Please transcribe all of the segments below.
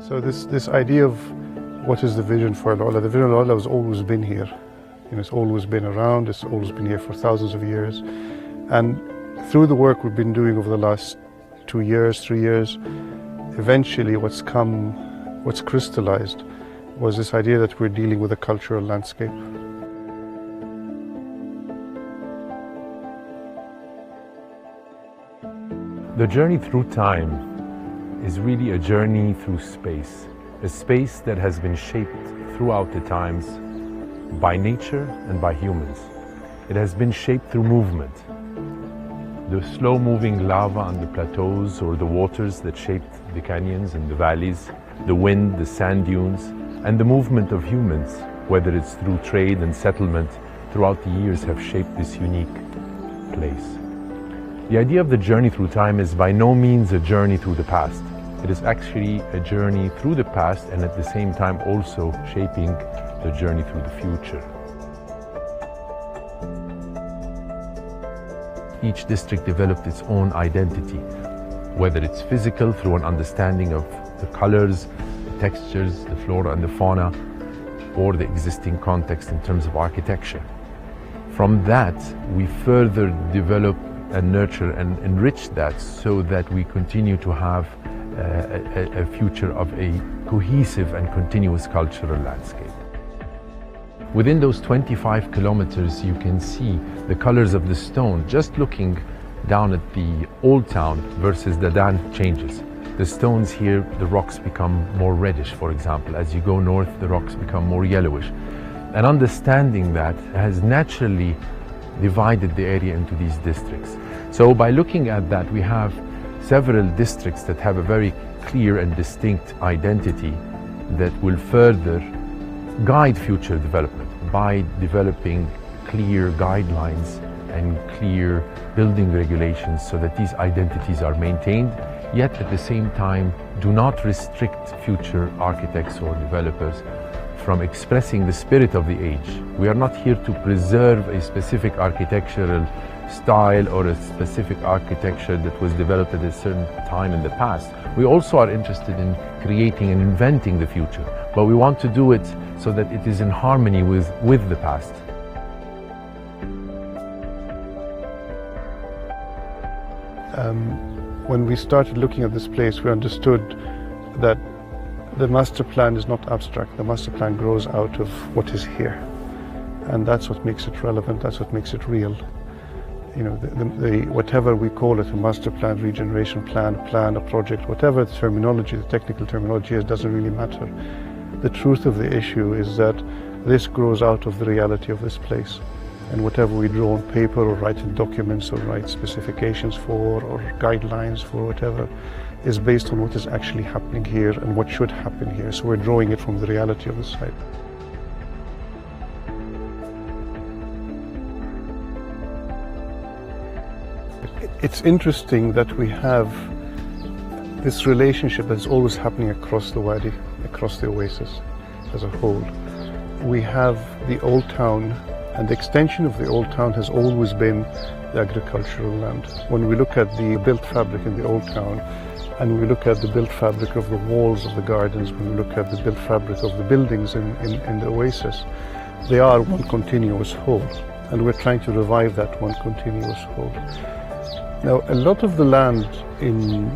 So this idea of what is the vision for الأولى, the vision of الأولى has always been here. It's always been around, it's always been here for thousands of years. And through the work we've been doing over the last 2 years, 3 years, eventually what's crystallized was this idea that we're dealing with a cultural landscape. The journey through time is really a journey through space, a space that has been shaped throughout the times by nature and by humans. It has been shaped through movement. The slow-moving lava on the plateaus or the waters that shaped the canyons and the valleys, the wind, the sand dunes, and the movement of humans, whether it's through trade and settlement, throughout the years have shaped this unique place. The idea of the journey through time is by no means a journey through the past. It is actually a journey through the past and at the same time also shaping the journey through the future. Each district developed its own identity, whether it's physical through an understanding of the colors, the textures, the flora and the fauna, or the existing context in terms of architecture. From that, we further develop and nurture and enrich that so that we continue to have a future of a cohesive and continuous cultural landscape. Within those 25 kilometers, you can see the colors of the stone. Just looking down at the old town versus the Dan changes. The stones here, the rocks become more reddish, for example. As you go north, the rocks become more yellowish. And understanding that has naturally divided the area into these districts. So by looking at that, we have several districts that have a very clear and distinct identity that will further guide future development by developing clear guidelines and clear building regulations so that these identities are maintained, yet at the same time do not restrict future architects or developers from expressing the spirit of the age. We are not here to preserve a specific architectural style or a specific architecture that was developed at a certain time in the past. We also are interested in creating and inventing the future, but we want to do it so that it is in harmony with the past. When we started looking at this place, we understood that the master plan is not abstract. The master plan grows out of what is here. And that's what makes it relevant, that's what makes it real. Whatever we call it, a master plan, regeneration plan, a project, whatever the terminology, the technical terminology is, doesn't really matter. The truth of the issue is that this grows out of the reality of this place. And whatever we draw on paper or write in documents or write specifications for or guidelines for, whatever, is based on what is actually happening here and what should happen here. So we're drawing it from the reality of the site. It's interesting that we have this relationship that's always happening across the wadi, across the oasis as a whole. We have the old town, and the extension of the old town has always been the agricultural land. When we look at the built fabric in the old town, and we look at the built fabric of the walls of the gardens, when we look at the built fabric of the buildings in the oasis, they are one continuous whole, and we're trying to revive that one continuous whole. Now, a lot of the land in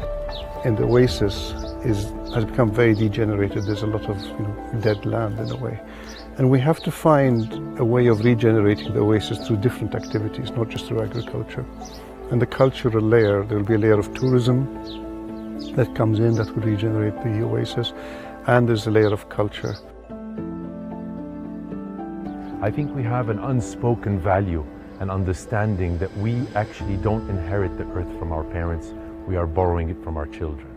the oasis has become very degenerated. There's a lot of dead land in a way. And we have to find a way of regenerating the oasis through different activities, not just through agriculture. And the cultural layer, there will be a layer of tourism that comes in that will regenerate the oasis, and there's a layer of culture. I think we have an unspoken value and understanding that we actually don't inherit the earth from our parents, we are borrowing it from our children.